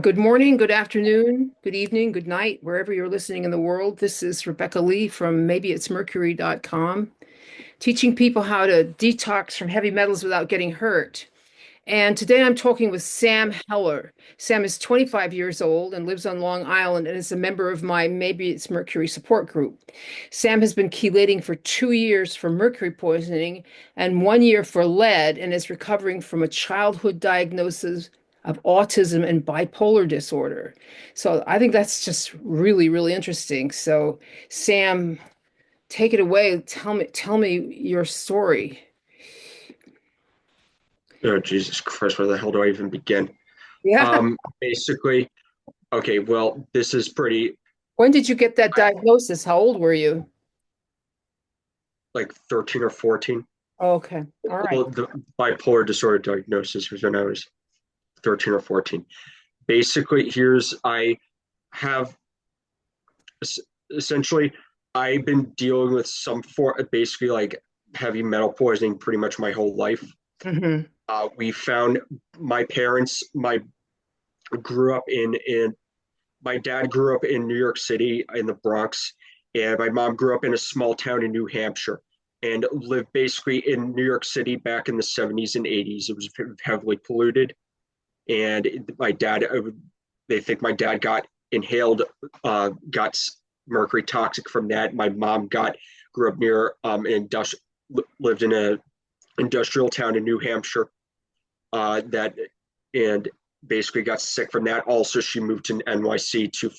Good morning, good afternoon, good evening, good night, wherever you're listening in the world. This is Rebecca Lee from Maybeitsmercury.com, teaching people how to detox from heavy metals without getting hurt. And today I'm talking with Sam Heller. Sam is 25 years old and lives on Long Island and is a member of my Maybe It's Mercury support group. Sam has been chelating for 2 years for mercury poisoning and 1 year for lead and is recovering from a childhood diagnosis of autism and bipolar disorder. So I think that's just really, really interesting. So Sam, take it away. Tell me your story. Oh, Jesus Christ, where the hell do I even begin? Yeah. Basically, okay, well, this is pretty When did you get that diagnosis? How old were you? like 13 or 14. Okay. All right. Well, the bipolar disorder diagnosis was when I was 13 or 14. Basically, I have essentially, I've been dealing with some form, basically like heavy metal poisoning pretty much my whole life. Hmm. We found my parents, my grew up in my dad grew up in New York City in the Bronx, and my mom grew up in a small town in New Hampshire and lived basically in New York City back in the 70s and 80s. It was heavily polluted. And they think my dad got inhaled, got mercury toxic from that. My mom grew up near, lived in a industrial town in New Hampshire, that, and basically got sick from that. Also, she moved to NYC to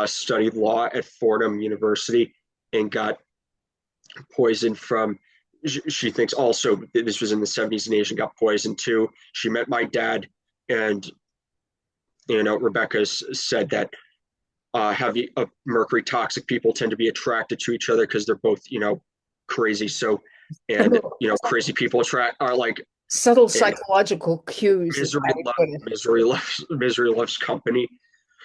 study law at Fordham University and got poisoned from. She thinks also this was in the 70s and Asian got poisoned too. She met my dad, and Rebecca said that heavy mercury toxic people tend to be attracted to each other because they're both crazy. So, and crazy people are like, Subtle and psychological cues is how you put it. misery loves company.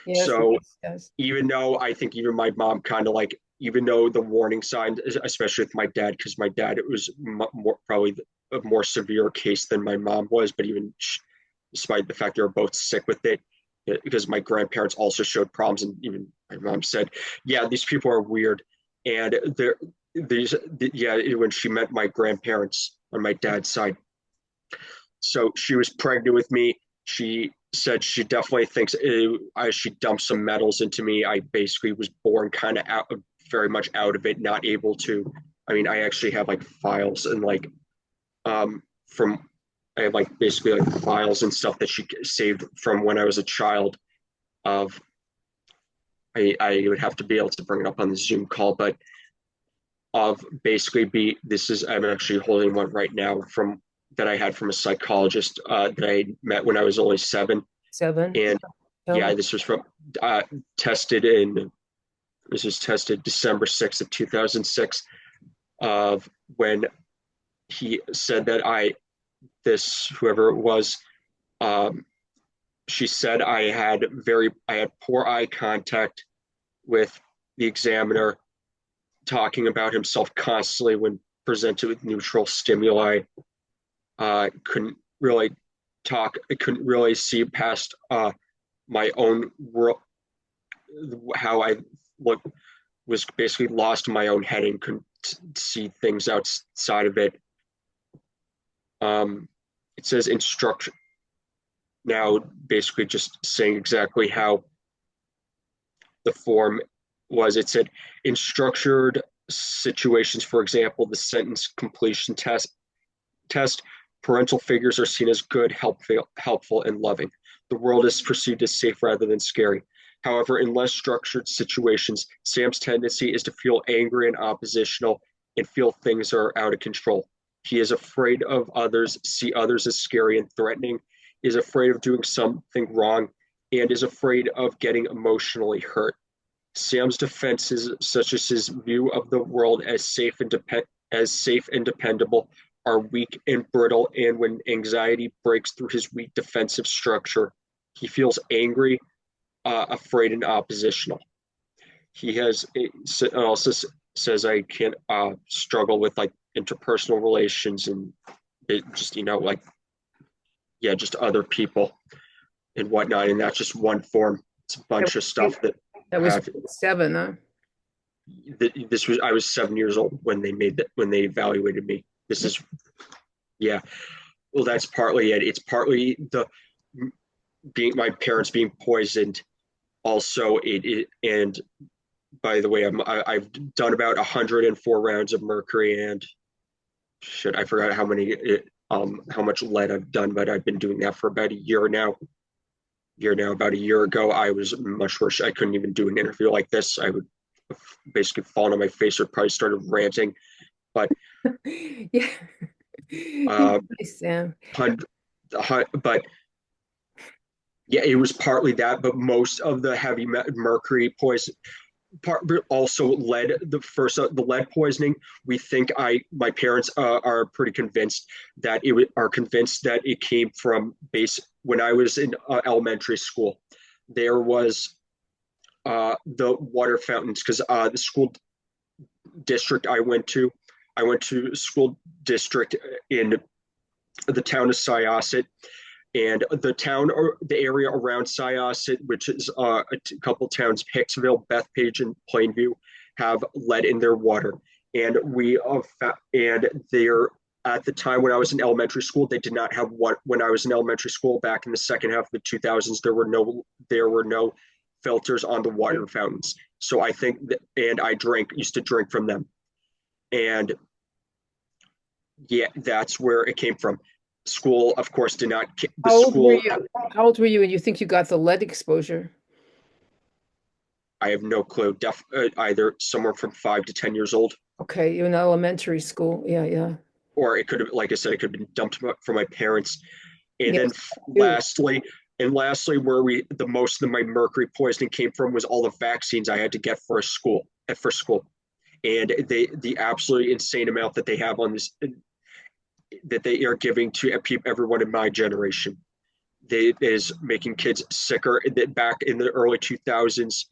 Yes, So yes. even though I think even my mom kind of like, even though the warning sign, especially with my dad, because my dad, it was probably a more severe case than my mom was, but even despite the fact they were both sick with it, because my grandparents also showed problems, and even my mom said, yeah, these people are weird. And when she met my grandparents on my dad's side, so she was pregnant with me. She said she definitely thinks she dumped some metals into me. I basically was born kind of out, very much out of it, not able to. I mean, I actually have like files and like from I have like basically like files and stuff that she saved from when I was a child. Of I would have to be able to bring it up on the Zoom call, but of basically I'm actually holding one right now from that I had from a psychologist that I met when I was only 7. 7. And Tell yeah, me. this was from uh, tested in this was tested December 6th of 2006, of when he said that whoever it was, um, she said I had poor eye contact with the examiner, talking about himself constantly when presented with neutral stimuli. Couldn't really talk. I couldn't really see past my own world, how I look was basically lost in my own head and couldn't see things outside of it. It says instruction now, basically just saying exactly how the form was. It said in structured situations, for example, the sentence completion test, parental figures are seen as good, helpful, and loving. The world is perceived as safe rather than scary. However, in less structured situations, Sam's tendency is to feel angry and oppositional and feel things are out of control. He is afraid of others, see others as scary and threatening. is afraid of doing something wrong, and is afraid of getting emotionally hurt. Sam's defenses, such as his view of the world as safe and dependable, are weak and brittle, and when anxiety breaks through his weak defensive structure, he feels angry, afraid, and oppositional. He has also says I can't struggle with like interpersonal relations and just like yeah, just other people and whatnot, and that's just one form. It's a That bunch of stuff that was have. 7, huh? This was I was 7 years old when they made that when they evaluated me. This is yeah. Well, that's partly it. It's partly the being my parents being poisoned. Also, and by the way, I've done about 104 rounds of mercury and shit. I forgot how much lead I've done, but I've been doing that for about a year now. About a year ago, I was much worse. I couldn't even do an interview like this. I would basically fall on my face or probably started ranting. But Yeah. uh, Nice, Sam. but yeah, it was partly that, but most of the heavy mercury poison also led the lead poisoning. We think my parents are pretty convinced that it came from base when I was in elementary school. There was the water fountains because the school district I went to school district in the town of Syosset, and the town or the area around Syosset, which is a couple towns, Hicksville, Bethpage, and Plainview, have lead in their water. And they're at the time when I was in elementary school, they did not have what when I was in elementary school back in the second half of the 2000s. There were no filters on the water fountains. So I think that, and I used to drink from them, and yeah, that's where it came from. School, of course, did not. The How old were school, you? How old were you and you think you got the lead exposure? I have no clue. Either somewhere from 5 to 10 years old, Okay, you're in elementary school. Yeah, yeah. or it could have, like I said, it could have been dumped from my parents. And then Yes, you. lastly, where the most of my mercury poisoning came from was all the vaccines I had to get for school, and the absolutely insane amount that they have on this that they are giving to everyone in my generation. They is making kids sicker. That back in the early 2000s,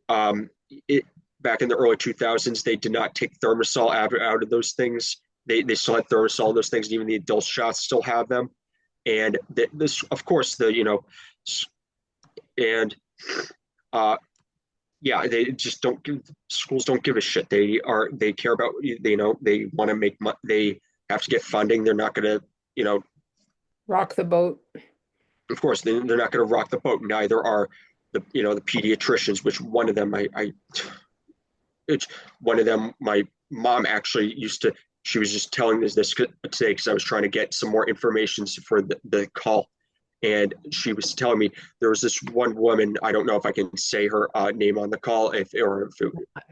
um, it, back in the early 2000s, they did not take Thermosol out of those things. They still had Thermosol in those things. And even the adult shots still have them. And this, of course, and uh, yeah, they just don't give schools don't give a shit. They care about they want to make money. They have to get funding. They're not going to Rock the boat. of course they're not going to rock the boat. Neither are the pediatricians. Which one of them it's one of them. My mom actually used to. She was just telling this today because I was trying to get some more information for the call, and she was telling me there was this one woman. I don't know if I can say her name on the call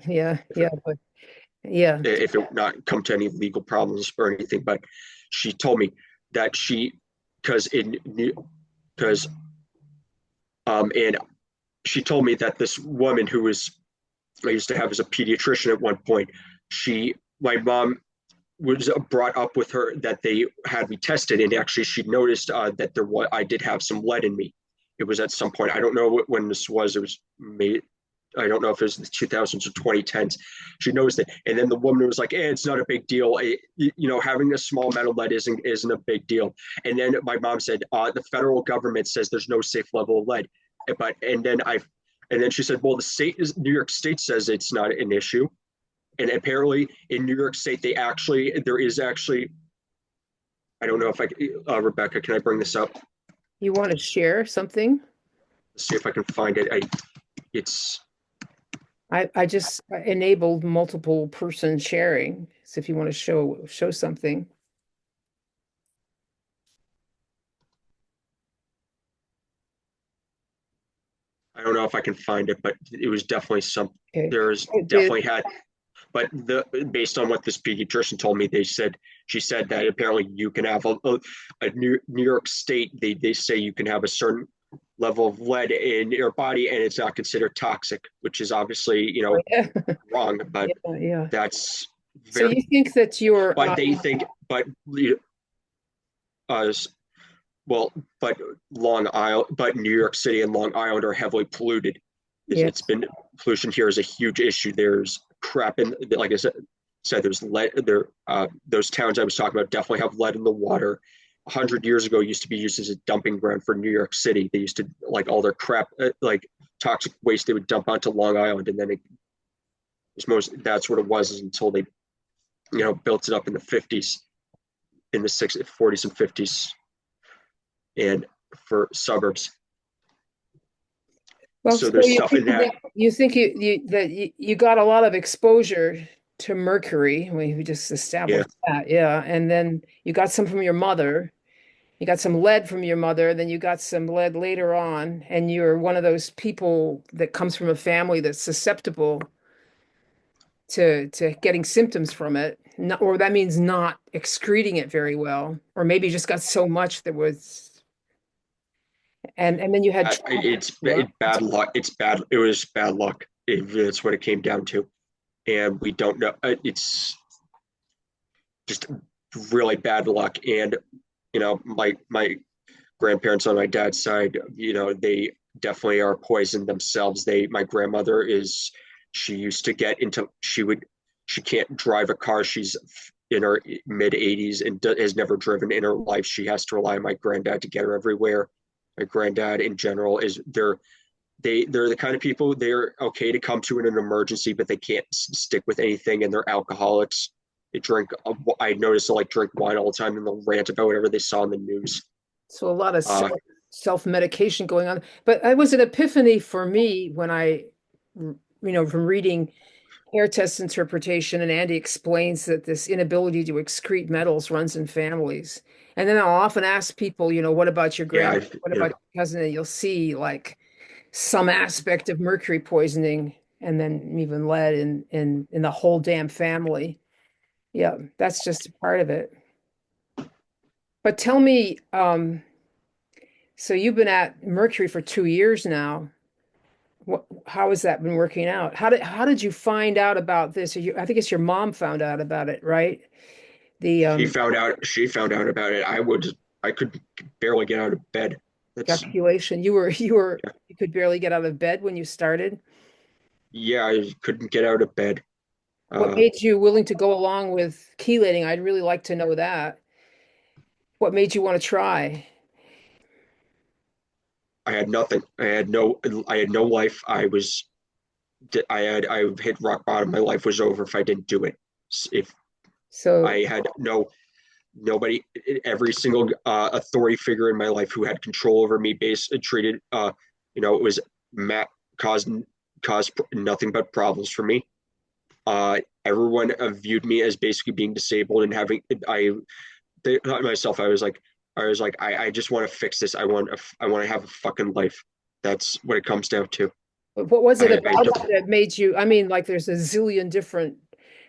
Yeah, yeah, but yeah. if it would not come to any legal problems or anything. But she told me that because in because and she told me that this woman who was I used to have as a pediatrician at one point, my mom was brought up with her that they had me tested, and actually she noticed that I did have some lead in me. It was at some point. I don't know when this was. It was made. I don't know if it was the 2000s or 2010s. She noticed it, and then the woman was like, "It's not a big deal. Having a small amount of lead isn't a big deal." And then my mom said, "The federal government says there's no safe level of lead." And then she said, "Well, New York State says it's not an issue." And apparently in New York State, there is actually, I don't know if Rebecca, can I bring this up? You want to share something? Let's see if I can find it. It's, I just enabled multiple person sharing. So if you want to show something. I don't know if I can find it, but it was definitely Okay. there's It did. definitely had, but the based on what this pediatrician told me, she said that apparently you can have a New York State. They say you can have a certain level of lead in your body and it's not considered toxic, which is obviously Yeah. wrong, but Yeah, yeah. that's So very. you think that you're, But they think, but uh, well, but but New York City and Long Island are heavily polluted. yeah. It's been pollution here is a huge issue. There's crap in, like I said there's lead there. Those towns I was talking about definitely have lead in the water. 100 years ago, used to be used as a dumping ground for New York City. They used to like all their crap, like toxic waste, they would dump onto Long Island, and then it was that's what it was until they built it up in the 50s, in the 60s, 40s and 50s, and for suburbs. Well, So so there's you stuff think in that. you got a lot of exposure to mercury. We just Yeah, established that, yeah. And then you got some from your mother. You got some lead from your mother, then you got some lead later on, and you're one of those people that comes from a family that's susceptible to getting symptoms from it, or that means not excreting it very well, or maybe you just got so much that was, and then you had trauma. Yeah. it's bad luck. It's bad. It was bad luck. That's what it came down to, and we don't know. It's just really bad luck. And my grandparents on my dad's side, they definitely are poisoned themselves. My grandmother is, she used to get into, she can't drive a car. She's in her mid 80s and has never driven in her life. She has to rely on my granddad to get her everywhere. My granddad in general they're the kind of people, they're okay to come to in an emergency, but they can't stick with anything, and they're alcoholics. They drink. I noticed they like drink wine all the time and they'll rant about whatever they saw in the news. So a lot of Uh, self-medication going on. But it was an epiphany for me when from reading air test interpretation, and Andy explains that this inability to excrete metals runs in families. And then I'll often ask people, what about your yeah, what about your cousin? And you'll see like some aspect of mercury poisoning and then even lead in the whole damn family. Yeah, that's just a part of it. But tell me, so you've been at Mercury for 2 years now. How has that been working out? How did you find out about this? I think it's your mom found out about it, right? The she found out about it. I could barely get out of bed. That's ejaculation. Yeah, You could barely get out of bed when you started. yeah, I couldn't get out of bed. What Uh, made you willing to go along with chelating? I'd really like to know that. What made you want to try? I had nothing. I had no life. I hit rock bottom. My life was over if I didn't do it. If So, I had nobody, every single authority figure in my life who had control over me, treated, it was Matt caused caused nothing but problems for me. Everyone viewed me as basically being disabled and having. Myself, I just want to fix this. I want to have a fucking life. That's what it comes down to. what was it I about don't. it that made you? I mean, like, there's a zillion different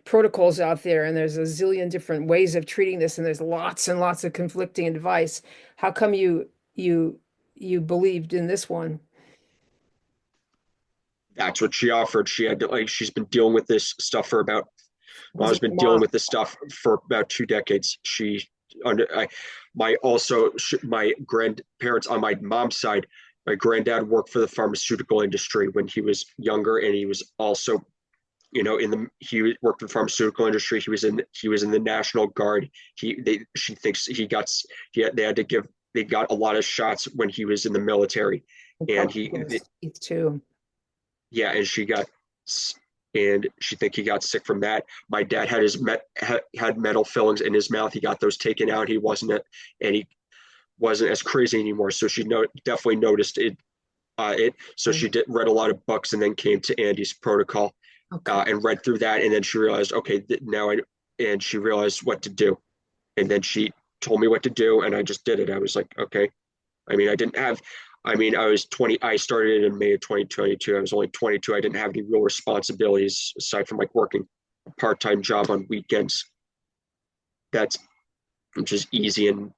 protocols out there, and there's a zillion different ways of treating this, and there's lots and lots of conflicting advice. How come you believed in this one? That's what she offered. She's been dealing with this stuff for about. Was Mom's it been your dealing mom? with this stuff for about 2 decades. Under I, my also my grandparents on my mom's side. My granddad worked for the pharmaceutical industry when he was younger, and he was also, he worked in the pharmaceutical industry. He was in the National Guard. She thinks they had to give, they got a lot of shots when he was in the military, And and probably those teeth too. yeah, and she think he got sick from that. My dad had metal fillings in his mouth. He got those taken out. And he wasn't as crazy anymore. So she definitely noticed it. So Okay. she read a lot of books and then came to Andy's protocol, Okay. and read through that. And then she realized, okay, and she realized what to do. And then she told me what to do, and I just did it. I was like, okay. I mean, I was 20. I started in May of 2022. I was only 22. I didn't have any real responsibilities aside from like working. part-time job on weekends. That's just easy and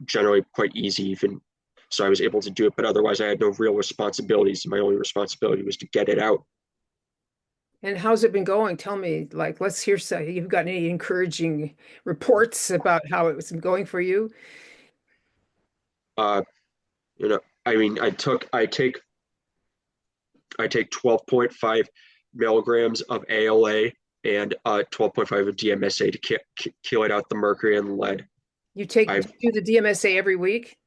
generally quite easy even. So I was able to do it, but otherwise I had no real responsibilities. My only responsibility was to get it out. And how's it been going? Tell me, like, let's hear some. You've got any encouraging reports about how it was going for you? Uh, I mean, I take 12.5 milligrams of ALA and 12.5 of DMSA to kill it out the mercury and lead. Do I've you do the DMSA every week?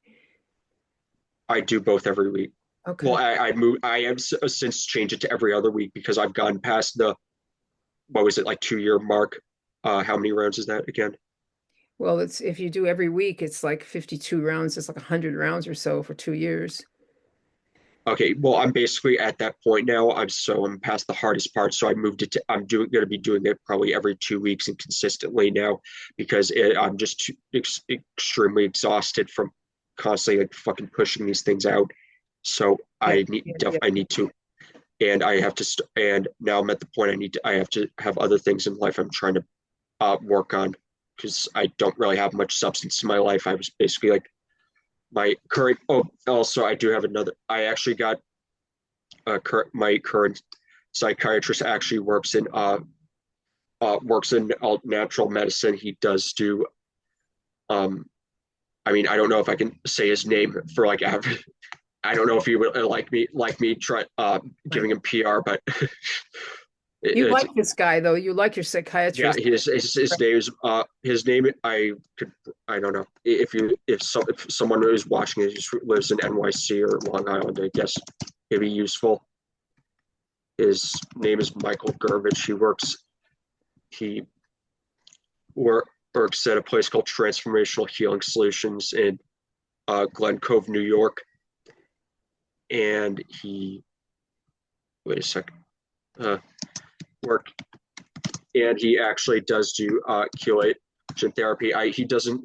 I do both every week. Well, Okay. I have since changed it to every other week because I've gone past the what was it like 2 year mark. How many rounds is that again? Well, it's if you do every week, it's like 52 rounds. It's like 100 rounds or so for 2 years. Okay, well, I'm basically at that point now. I'm past the hardest part, so I moved it to I'm doing going to be doing it probably every 2 weeks and consistently now because I'm just extremely exhausted from constantly like fucking pushing these things out. So Yeah, yeah. I need to, and I have to and now I'm at the point I have to have other things in life I'm trying to work on because I don't really have much substance in my life. I was basically like my current. Oh, also I do have another. I actually got my current psychiatrist actually works in natural medicine. He does do. Um, I mean, I don't know if I can say his name for like average. I don't know if he would like me try Right. giving him PR, but You it's like this guy, though. You like your yeah. psychiatrist. His name is his name. I don't know if someone who is watching it lives in NYC or Long Island. I guess it'd be useful. His name is Michael Gurvich. He works at a place called Transformational Healing Solutions in Glen Cove, New York. And he, wait a second, uh, work, and he actually does do chelation therapy. He doesn't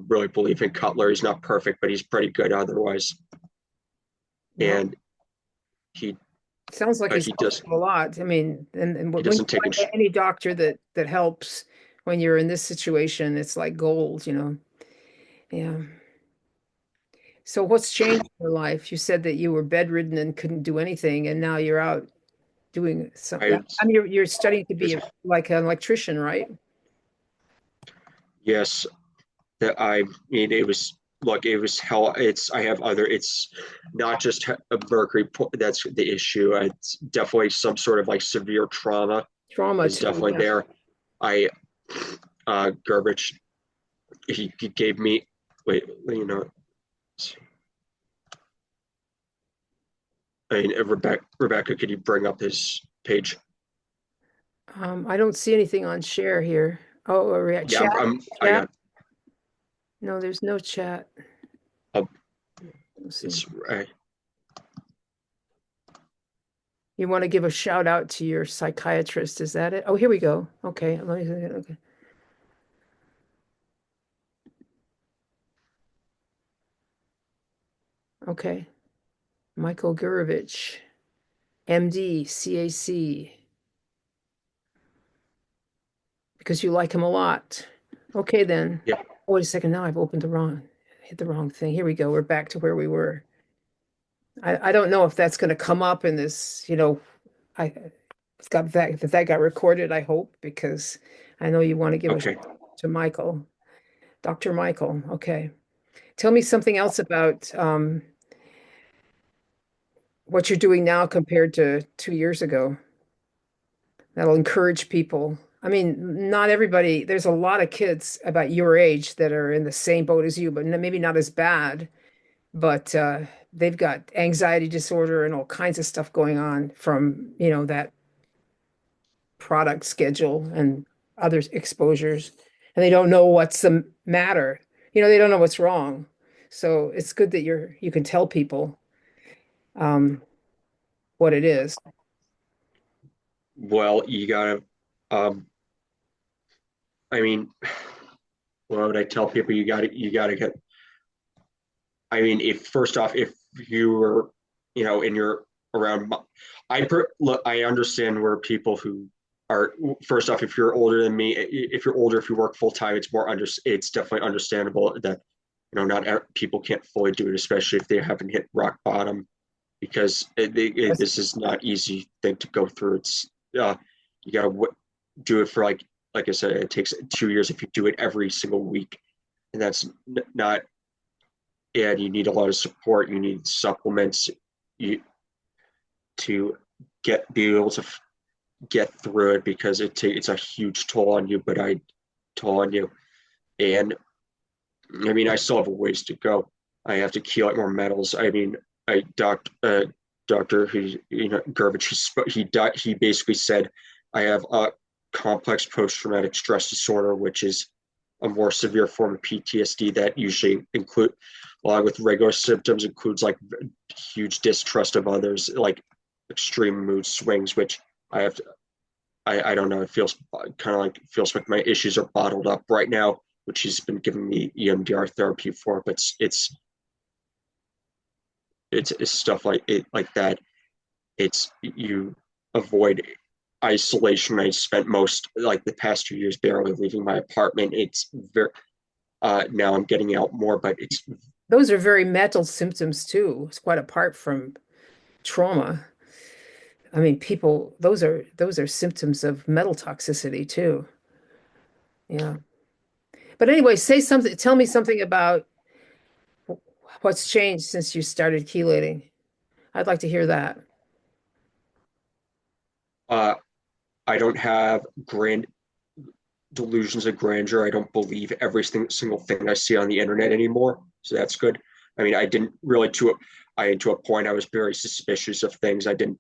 really believe in Cutler. He's not perfect, but he's pretty good otherwise. Well, And he sounds like he's he helped does you a lot. I mean, and he when you doesn't take find any doctor that helps when you're in this situation, it's like gold, you know. Yeah. So what's changed in your life? You said that you were bedridden and couldn't do anything, and now you're out doing something. I I mean, you're studying to be like an electrician, right? yes, that I mean it was look it was hell. I have other it's not just a mercury that's the issue. It's definitely some sort of like severe trauma Trauma is too. definitely Yeah. there. I Garbage he gave me wait you know I mean Rebecca, could you bring up his page? I don't see anything on share here. Oh, or yeah, Yeah, chat, I chat. got No, there's no chat. uh, Let's see. it's You want to give a shout out to your psychiatrist? Is that it? Oh, here we go. Okay, let me. Okay, okay. Michael Gurevich, MD, CAC, because you like him a lot. Okay, then. yeah. Oh, wait a second. Now I've hit the wrong thing. Here we go. We're back to where we were. I don't know if that's going to come up in this, I it's got that got recorded, I hope, because I know you want to give a shout Okay. out to Michael, Dr. Michael. Okay. Tell me something else about what you're doing now compared to 2 years ago. That'll encourage people. I mean, not everybody, there's a lot of kids about your age that are in the same boat as you, but maybe not as bad, but they've got anxiety disorder and all kinds of stuff going on from, that product schedule and other exposures. And they don't know what's the matter. They don't know what's wrong. So it's good that you can tell people um, what it is. Well, you gotta um I mean, what would I tell people? You gotta get. I mean, if first off, if you were, in your around, look. I understand where people who are first off, if you're older than me, if you're older, if you work full time, it's definitely understandable that not people can't fully do it, especially if they haven't hit rock bottom, because this is not easy thing to go through. It's you gotta do it for like I said, it takes 2 years if you do it every single week, and that's not. And you need a lot of support. You need supplements. You to be able to get through it because it's a huge toll on you. And I mean, I still have a ways to go. I have to chelate more metals. I mean, I doctor who Garbage, he basically said I have a complex post-traumatic stress disorder, which is a more severe form of PTSD that usually include, along with regular symptoms, includes like huge distrust of others, like extreme mood swings, which I have to, I don't know. It feels kind of like feels like my issues are bottled up right now, which he's been giving me EMDR therapy for. But it's stuff like that. It's you avoid isolation. I spent most like the past 2 years barely leaving my apartment. It's very now I'm getting out more, but it's Those are very mental symptoms too. It's quite apart from trauma. I mean, people, those are symptoms of metal toxicity too. Yeah. But anyway, say something, tell me something about what's changed since you started chelating. I'd like to hear that. uh, I don't have grand delusions of grandeur. I don't believe every single thing I see on the internet anymore. So that's good. I mean, I didn't really to a point I was very suspicious of things. I didn't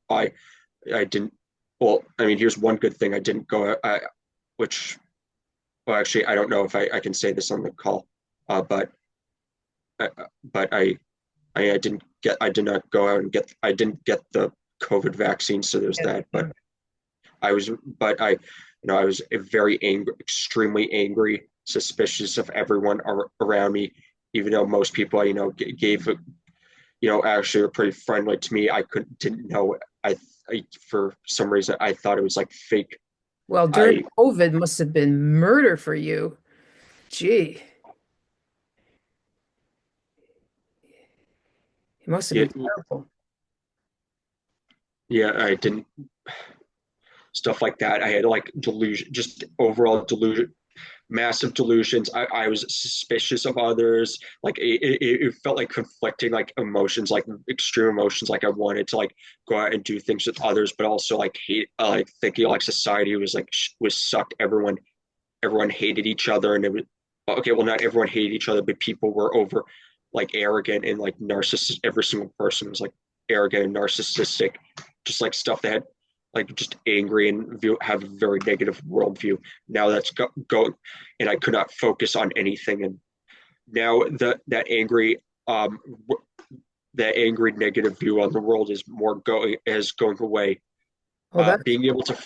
well, I mean, here's one good thing. I didn't go which well actually I don't know if I can say this on the call. But uh, but I did not go out and I didn't get the COVID vaccine, so there's that. Yeah. But I was very angry, extremely angry, suspicious of everyone around me, even though most people, gave, actually were pretty friendly to me. Didn't know. For some reason, I thought it was like fake. Well, during I, COVID must have been murder for you. Gee, it must have been it, terrible. yeah, I didn't, stuff like that. I had like delusion, just overall delusion, massive delusions. I was suspicious of others. Like it felt like conflicting like emotions, like extreme emotions. Like I wanted to like go out and do things with others, but also like hate, like thinking like society was like was sucked. Everyone hated each other, and it was okay. Well, not everyone hated each other, but people were over like arrogant and like narcissist. Every single person was like arrogant and narcissistic, just like stuff that had like just angry and have a very negative worldview. Now that's going, and I could not focus on anything. And now um, that angry negative view on the world is more going away. Oh, that's Being able to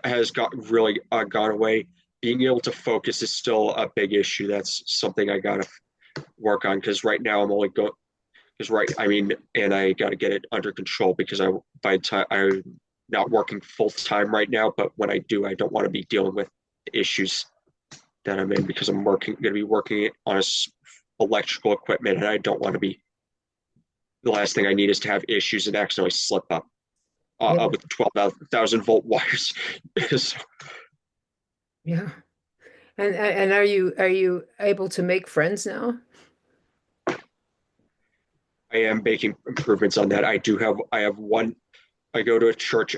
has got really gone away. Being able to focus is still a big issue. That's something I gotta work on because right now I'm only going because right I mean and I got to get it under control because I by the time I'm not working full time right now, but when I do, I don't want to be dealing with issues that I'm in because I'm going to be working on electrical equipment, and I don't want to be. The last thing I need is to have issues and accidentally slip up yeah, with 12,000-volt wires. So yeah. And are you able to make friends now? I am making improvements on that. I have one. I go to a church,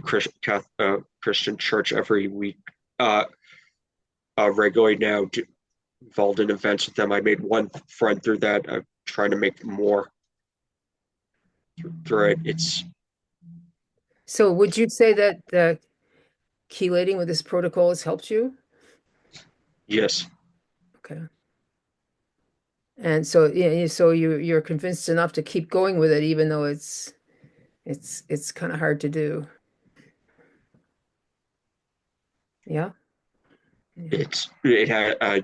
Christian church every week, uh, regularly now, involved in events with them. I made one friend through that. I'm trying to make more through it. It's So would you say that the chelating with this protocol has helped you? yes, Okay. And so yeah, so you're convinced enough to keep going with it, even though it's kind of hard to do. Yeah. Yeah. it had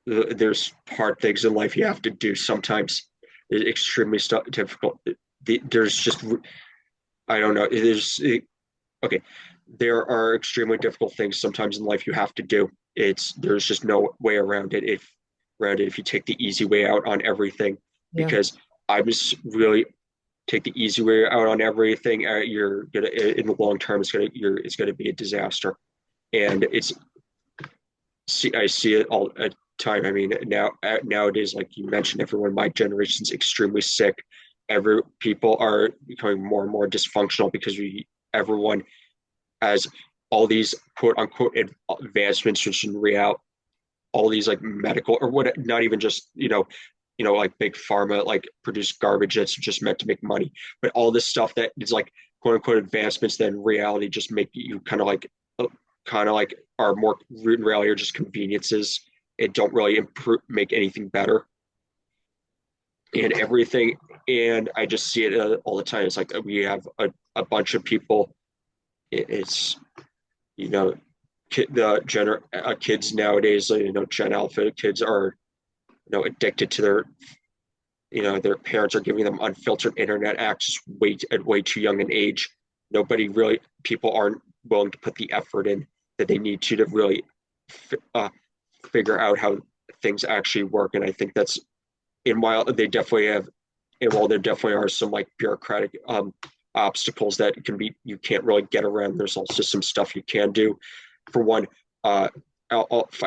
there's hard things in life you have to do sometimes. It's extremely difficult. There's just I don't know. Okay. there are extremely difficult things sometimes in life you have to do. There's just no way around it if you take the easy way out on everything. Yeah. Because I just really take the easy way out on everything. You're gonna in the long term it's gonna be a disaster. And I see it all the time. I mean, nowadays, like you mentioned, everyone my generation's extremely sick. Every people are becoming more and more dysfunctional because we everyone has all these quote unquote advancements, which in reality, all these like medical or what, not even just like big pharma like produce garbage that's just meant to make money, but all this stuff that is like quote unquote advancements that in reality just make you kind of like are more in reality are just conveniences and don't really improve make anything better and everything. And I just see it all the time. It's like we have a bunch of people. It's you know kids nowadays, Gen Alpha kids are addicted to their parents are giving them unfiltered internet access at way too young an age. Nobody really people aren't willing to put the effort in that they need to really uh, figure out how things actually work. And I think that's in while they definitely have and while there definitely are some like bureaucratic obstacles that you can't really get around, there's also some stuff you can do. For one, I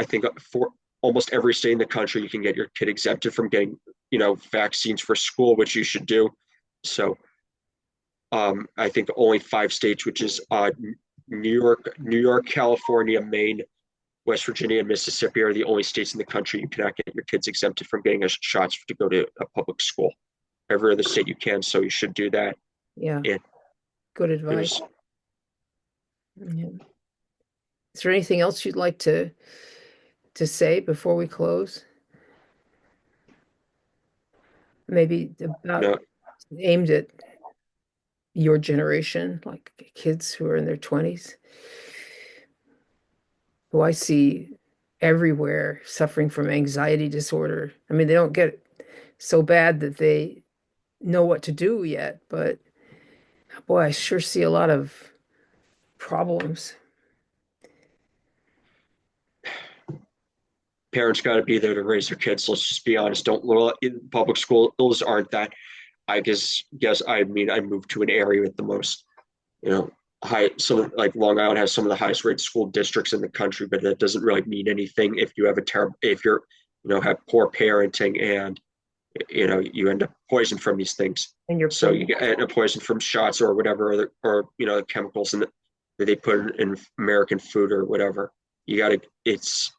think for almost every state in the country, you can get your kid exempted from getting, vaccines for school, which you should do. So I think only 5 states, which is New York, California, Maine, West Virginia, and Mississippi, are the only states in the country you cannot get your kids exempted from getting shots to go to a public school. Every other state you can, so you should do that. Yeah. And Good advice. there's Yeah. Is there anything else you'd like to say before we close? Maybe about no aimed at your generation, like kids who are in their 20s, who I see everywhere suffering from anxiety disorder. I mean, they don't get so bad that they know what to do yet, but boy, I sure see a lot of problems. parents got to be there to raise their kids. Let's just be honest. Don't well, in public schools aren't that. I guess I mean I moved to an area with the most you know high some like Long Island has some of the highest rated school districts in the country, but that doesn't really mean anything if you have a terrible if you're have poor parenting and you end up poisoned from these things. And you're So putting, you get a poison from shots or whatever, or the chemicals that they put in American food or whatever. You got to. It's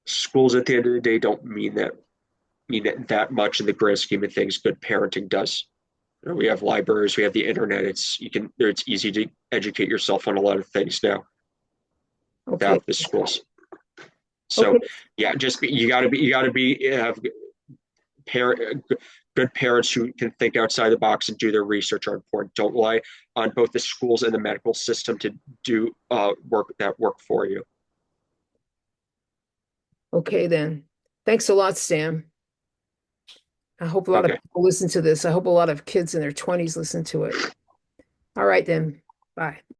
schools at the end of the day don't mean that much in the grand scheme of things. Good parenting does. We have libraries, we have the internet. It's easy to educate yourself on a lot of things now okay, without the schools. okay, So yeah, you gotta be have parent good parents who can think outside the box and do their research are important. Don't rely on both the schools and the medical system to do work for you. okay then. Thanks a lot, Sam. I hope a lot of Okay. people listen to this. I hope a lot of kids in their 20s listen to it. All right then. Bye.